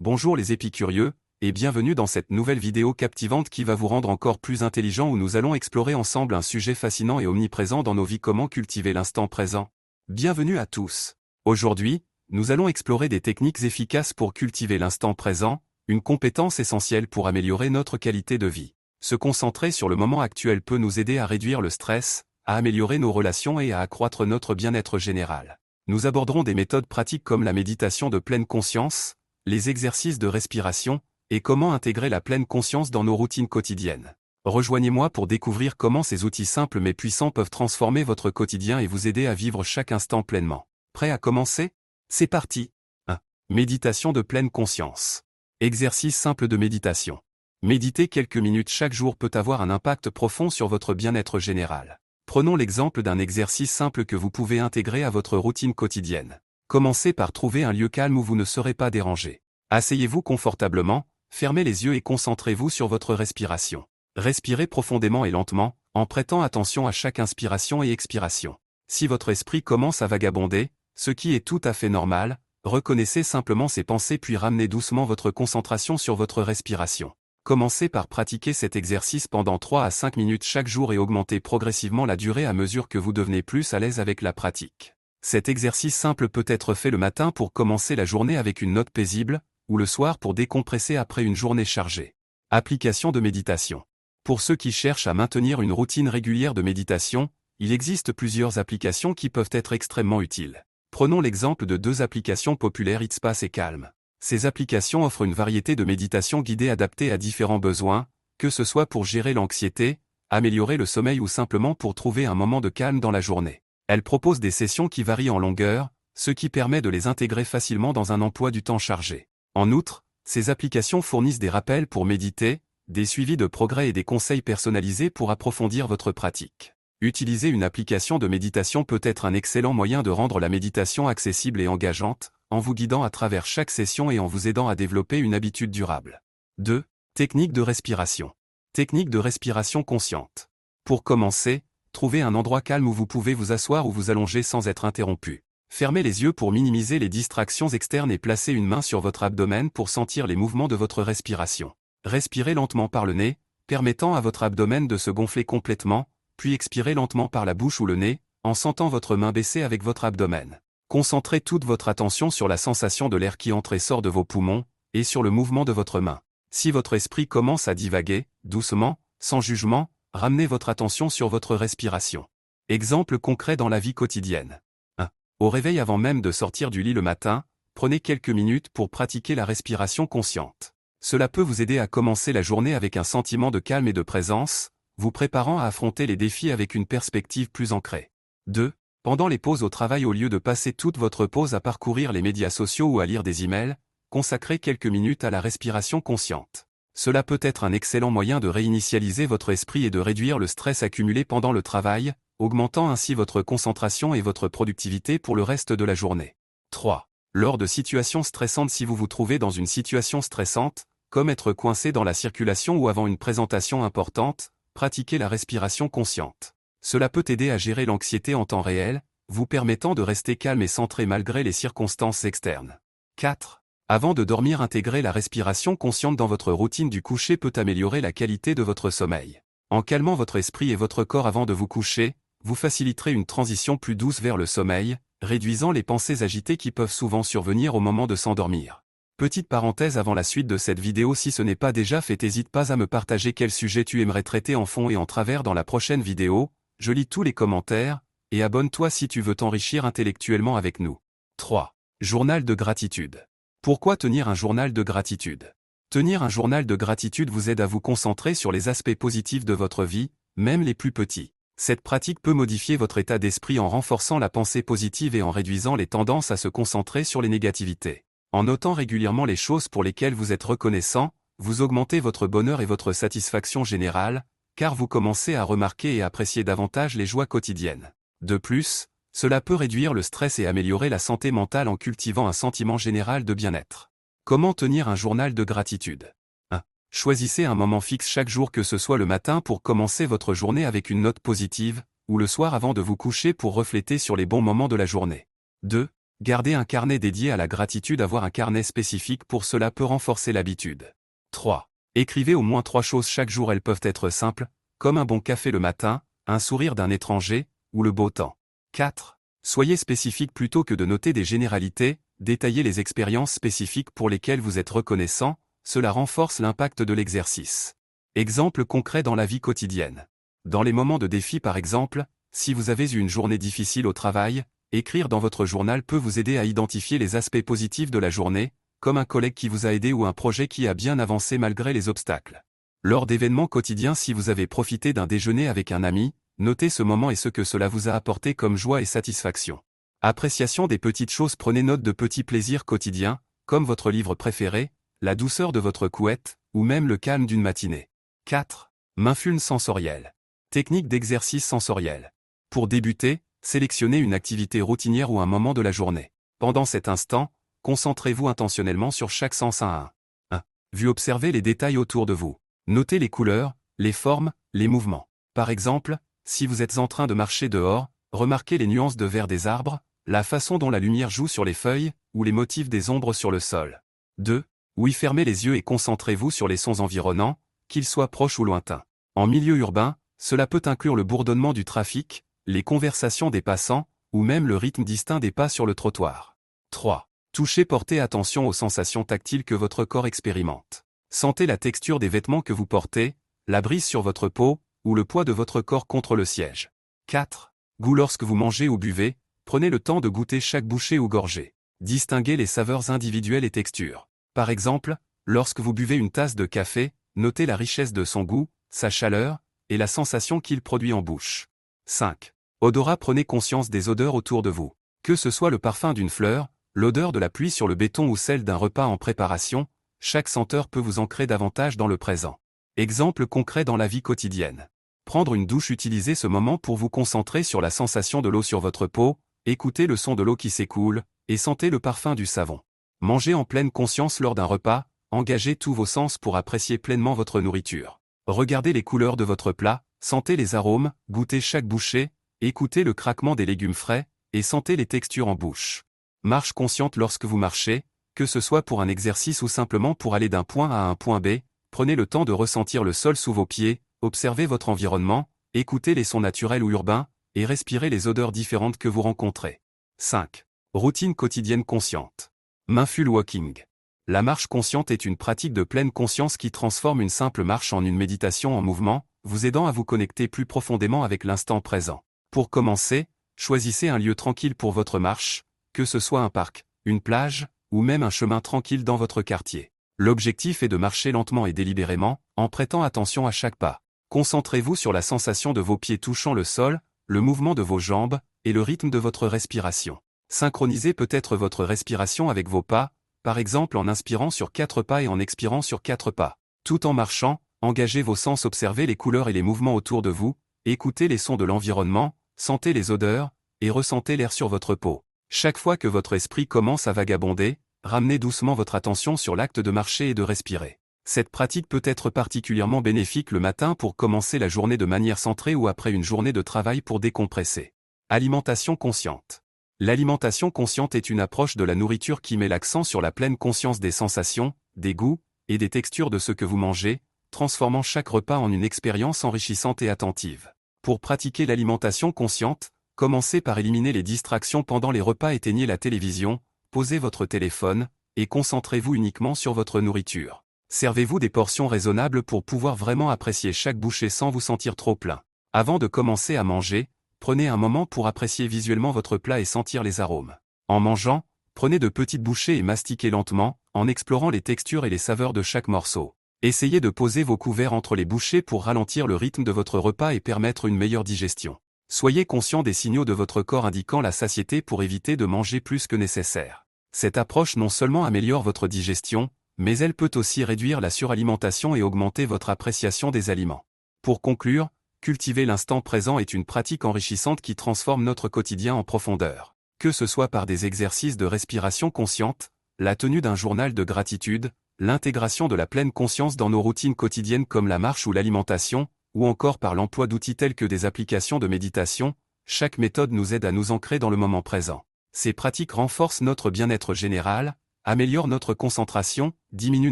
Bonjour les épicurieux, et bienvenue dans cette nouvelle vidéo captivante qui va vous rendre encore plus intelligent où nous allons explorer ensemble un sujet fascinant et omniprésent dans nos vies: comment cultiver l'instant présent. Bienvenue à tous. Aujourd'hui, nous allons explorer des techniques efficaces pour cultiver l'instant présent, une compétence essentielle pour améliorer notre qualité de vie. Se concentrer sur le moment actuel peut nous aider à réduire le stress, à améliorer nos relations et à accroître notre bien-être général. Nous aborderons des méthodes pratiques comme la méditation de pleine conscience, les exercices de respiration, et comment intégrer la pleine conscience dans nos routines quotidiennes. Rejoignez-moi pour découvrir comment ces outils simples mais puissants peuvent transformer votre quotidien et vous aider à vivre chaque instant pleinement. Prêt à commencer? C'est parti! 1. Méditation de pleine conscience. Exercice simple de méditation. Méditer quelques minutes chaque jour peut avoir un impact profond sur votre bien-être général. Prenons l'exemple d'un exercice simple que vous pouvez intégrer à votre routine quotidienne. Commencez par trouver un lieu calme où vous ne serez pas dérangé. Asseyez-vous confortablement, fermez les yeux et concentrez-vous sur votre respiration. Respirez profondément et lentement, en prêtant attention à chaque inspiration et expiration. Si votre esprit commence à vagabonder, ce qui est tout à fait normal, reconnaissez simplement ces pensées puis ramenez doucement votre concentration sur votre respiration. Commencez par pratiquer cet exercice pendant 3 à 5 minutes chaque jour et augmentez progressivement la durée à mesure que vous devenez plus à l'aise avec la pratique. Cet exercice simple peut être fait le matin pour commencer la journée avec une note paisible, ou le soir pour décompresser après une journée chargée. Application de méditation. Pour ceux qui cherchent à maintenir une routine régulière de méditation, il existe plusieurs applications qui peuvent être extrêmement utiles. Prenons l'exemple de 2 applications populaires: Headspace et Calm. Ces applications offrent une variété de méditations guidées adaptées à différents besoins, que ce soit pour gérer l'anxiété, améliorer le sommeil ou simplement pour trouver un moment de calme dans la journée. Elles proposent des sessions qui varient en longueur, ce qui permet de les intégrer facilement dans un emploi du temps chargé. En outre, ces applications fournissent des rappels pour méditer, des suivis de progrès et des conseils personnalisés pour approfondir votre pratique. Utiliser une application de méditation peut être un excellent moyen de rendre la méditation accessible et engageante, en vous guidant à travers chaque session et en vous aidant à développer une habitude durable. 2. Technique de respiration. Technique de respiration consciente. Pour commencer, trouvez un endroit calme où vous pouvez vous asseoir ou vous allonger sans être interrompu. Fermez les yeux pour minimiser les distractions externes et placez une main sur votre abdomen pour sentir les mouvements de votre respiration. Respirez lentement par le nez, permettant à votre abdomen de se gonfler complètement, puis expirez lentement par la bouche ou le nez, en sentant votre main baisser avec votre abdomen. Concentrez toute votre attention sur la sensation de l'air qui entre et sort de vos poumons, et sur le mouvement de votre main. Si votre esprit commence à divaguer, doucement, sans jugement, ramenez votre attention sur votre respiration. Exemple concret dans la vie quotidienne. 1. Au réveil, avant même de sortir du lit le matin, prenez quelques minutes pour pratiquer la respiration consciente. Cela peut vous aider à commencer la journée avec un sentiment de calme et de présence, vous préparant à affronter les défis avec une perspective plus ancrée. 2. Pendant les pauses au travail, au lieu de passer toute votre pause à parcourir les médias sociaux ou à lire des emails, consacrez quelques minutes à la respiration consciente. Cela peut être un excellent moyen de réinitialiser votre esprit et de réduire le stress accumulé pendant le travail, augmentant ainsi votre concentration et votre productivité pour le reste de la journée. 3. Lors de situations stressantes, si vous vous trouvez dans une situation stressante, comme être coincé dans la circulation ou avant une présentation importante, pratiquez la respiration consciente. Cela peut aider à gérer l'anxiété en temps réel, vous permettant de rester calme et centré malgré les circonstances externes. 4. Avant de dormir, intégrer la respiration consciente dans votre routine du coucher peut améliorer la qualité de votre sommeil. En calmant votre esprit et votre corps avant de vous coucher, vous faciliterez une transition plus douce vers le sommeil, réduisant les pensées agitées qui peuvent souvent survenir au moment de s'endormir. Petite parenthèse avant la suite de cette vidéo: si ce n'est pas déjà fait, n'hésite pas à me partager quel sujet tu aimerais traiter en fond et en travers dans la prochaine vidéo. Je lis tous les commentaires, et abonne-toi si tu veux t'enrichir intellectuellement avec nous. 3. Journal de gratitude. Pourquoi tenir un journal de gratitude? Tenir un journal de gratitude vous aide à vous concentrer sur les aspects positifs de votre vie, même les plus petits. Cette pratique peut modifier votre état d'esprit en renforçant la pensée positive et en réduisant les tendances à se concentrer sur les négativités. En notant régulièrement les choses pour lesquelles vous êtes reconnaissant, vous augmentez votre bonheur et votre satisfaction générale, car vous commencez à remarquer et apprécier davantage les joies quotidiennes. De plus, cela peut réduire le stress et améliorer la santé mentale en cultivant un sentiment général de bien-être. Comment tenir un journal de gratitude? 1. Choisissez un moment fixe chaque jour, que ce soit le matin pour commencer votre journée avec une note positive, ou le soir avant de vous coucher pour refléter sur les bons moments de la journée. 2. Gardez un carnet dédié à la gratitude. Avoir un carnet spécifique pour cela peut renforcer l'habitude. 3. Écrivez au moins 3 choses chaque jour. Elles peuvent être simples, comme un bon café le matin, un sourire d'un étranger, ou le beau temps. 4. Soyez spécifique plutôt que de noter des généralités, détaillez les expériences spécifiques pour lesquelles vous êtes reconnaissant, cela renforce l'impact de l'exercice. Exemple concret dans la vie quotidienne. Dans les moments de défi par exemple, si vous avez eu une journée difficile au travail, écrire dans votre journal peut vous aider à identifier les aspects positifs de la journée, comme un collègue qui vous a aidé ou un projet qui a bien avancé malgré les obstacles. Lors d'événements quotidiens, si vous avez profité d'un déjeuner avec un ami, notez ce moment et ce que cela vous a apporté comme joie et satisfaction. Appréciation des petites choses. Prenez note de petits plaisirs quotidiens, comme votre livre préféré, la douceur de votre couette, ou même le calme d'une matinée. 4. Mindfulness sensorielle. Technique d'exercice sensoriel. Pour débuter, sélectionnez une activité routinière ou un moment de la journée. Pendant cet instant, concentrez-vous intentionnellement sur chaque sens à un. 1. Vue. Observez les détails autour de vous. Notez les couleurs, les formes, les mouvements. Par exemple, si vous êtes en train de marcher dehors, remarquez les nuances de vert des arbres, la façon dont la lumière joue sur les feuilles, ou les motifs des ombres sur le sol. 2. Oui. Fermez les yeux et concentrez-vous sur les sons environnants, qu'ils soient proches ou lointains. En milieu urbain, cela peut inclure le bourdonnement du trafic, les conversations des passants, ou même le rythme distinct des pas sur le trottoir. 3. Touchez. Portez attention aux sensations tactiles que votre corps expérimente. Sentez la texture des vêtements que vous portez, la brise sur votre peau, ou le poids de votre corps contre le siège. 4. Goût. Lorsque vous mangez ou buvez, prenez le temps de goûter chaque bouchée ou gorgée. Distinguez les saveurs individuelles et textures. Par exemple, lorsque vous buvez une tasse de café, notez la richesse de son goût, sa chaleur, et la sensation qu'il produit en bouche. 5. Odorat. Prenez conscience des odeurs autour de vous. Que ce soit le parfum d'une fleur, l'odeur de la pluie sur le béton ou celle d'un repas en préparation, chaque senteur peut vous ancrer davantage dans le présent. Exemple concret dans la vie quotidienne. Prendre une douche. Utilisez ce moment pour vous concentrer sur la sensation de l'eau sur votre peau, écoutez le son de l'eau qui s'écoule, et sentez le parfum du savon. Manger en pleine conscience lors d'un repas, engagez tous vos sens pour apprécier pleinement votre nourriture. Regardez les couleurs de votre plat, sentez les arômes, goûtez chaque bouchée, écoutez le craquement des légumes frais, et sentez les textures en bouche. Marche consciente. Lorsque vous marchez, que ce soit pour un exercice ou simplement pour aller d'un point A à un point B, prenez le temps de ressentir le sol sous vos pieds, observez votre environnement, écoutez les sons naturels ou urbains, et respirez les odeurs différentes que vous rencontrez. 5. Routine quotidienne consciente. Mindful walking. La marche consciente est une pratique de pleine conscience qui transforme une simple marche en une méditation en mouvement, vous aidant à vous connecter plus profondément avec l'instant présent. Pour commencer, choisissez un lieu tranquille pour votre marche, que ce soit un parc, une plage, ou même un chemin tranquille dans votre quartier. L'objectif est de marcher lentement et délibérément, en prêtant attention à chaque pas. Concentrez-vous sur la sensation de vos pieds touchant le sol, le mouvement de vos jambes, et le rythme de votre respiration. Synchronisez peut-être votre respiration avec vos pas, par exemple en inspirant sur 4 pas et en expirant sur 4 pas. Tout en marchant, engagez vos sens, observez les couleurs et les mouvements autour de vous, écoutez les sons de l'environnement, sentez les odeurs, et ressentez l'air sur votre peau. Chaque fois que votre esprit commence à vagabonder, ramenez doucement votre attention sur l'acte de marcher et de respirer. Cette pratique peut être particulièrement bénéfique le matin pour commencer la journée de manière centrée ou après une journée de travail pour décompresser. Alimentation consciente. L'alimentation consciente est une approche de la nourriture qui met l'accent sur la pleine conscience des sensations, des goûts, et des textures de ce que vous mangez, transformant chaque repas en une expérience enrichissante et attentive. Pour pratiquer l'alimentation consciente, commencez par éliminer les distractions pendant les repas, éteignez la télévision, posez votre téléphone, et concentrez-vous uniquement sur votre nourriture. Servez-vous des portions raisonnables pour pouvoir vraiment apprécier chaque bouchée sans vous sentir trop plein. Avant de commencer à manger, prenez un moment pour apprécier visuellement votre plat et sentir les arômes. En mangeant, prenez de petites bouchées et mastiquez lentement, en explorant les textures et les saveurs de chaque morceau. Essayez de poser vos couverts entre les bouchées pour ralentir le rythme de votre repas et permettre une meilleure digestion. Soyez conscient des signaux de votre corps indiquant la satiété pour éviter de manger plus que nécessaire. Cette approche non seulement améliore votre digestion, mais elle peut aussi réduire la suralimentation et augmenter votre appréciation des aliments. Pour conclure, cultiver l'instant présent est une pratique enrichissante qui transforme notre quotidien en profondeur. Que ce soit par des exercices de respiration consciente, la tenue d'un journal de gratitude, l'intégration de la pleine conscience dans nos routines quotidiennes comme la marche ou l'alimentation, ou encore par l'emploi d'outils tels que des applications de méditation, chaque méthode nous aide à nous ancrer dans le moment présent. Ces pratiques renforcent notre bien-être général, améliorent notre concentration, diminuent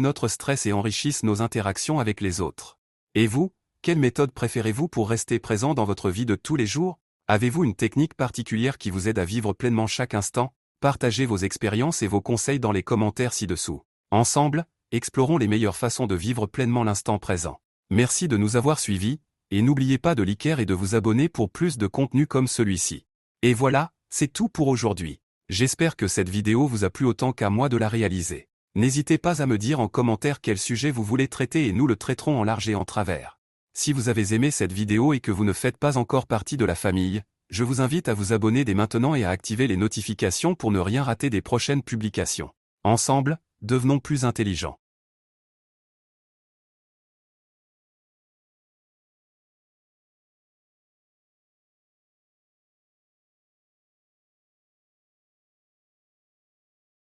notre stress et enrichissent nos interactions avec les autres. Et vous, quelle méthode préférez-vous pour rester présent dans votre vie de tous les jours? Avez-vous une technique particulière qui vous aide à vivre pleinement chaque instant? Partagez vos expériences et vos conseils dans les commentaires ci-dessous. Ensemble, explorons les meilleures façons de vivre pleinement l'instant présent. Merci de nous avoir suivis, et n'oubliez pas de liker et de vous abonner pour plus de contenu comme celui-ci. Et voilà, c'est tout pour aujourd'hui. J'espère que cette vidéo vous a plu autant qu'à moi de la réaliser. N'hésitez pas à me dire en commentaire quel sujet vous voulez traiter et nous le traiterons en large et en travers. Si vous avez aimé cette vidéo et que vous ne faites pas encore partie de la famille, je vous invite à vous abonner dès maintenant et à activer les notifications pour ne rien rater des prochaines publications. Ensemble, devenons plus intelligents.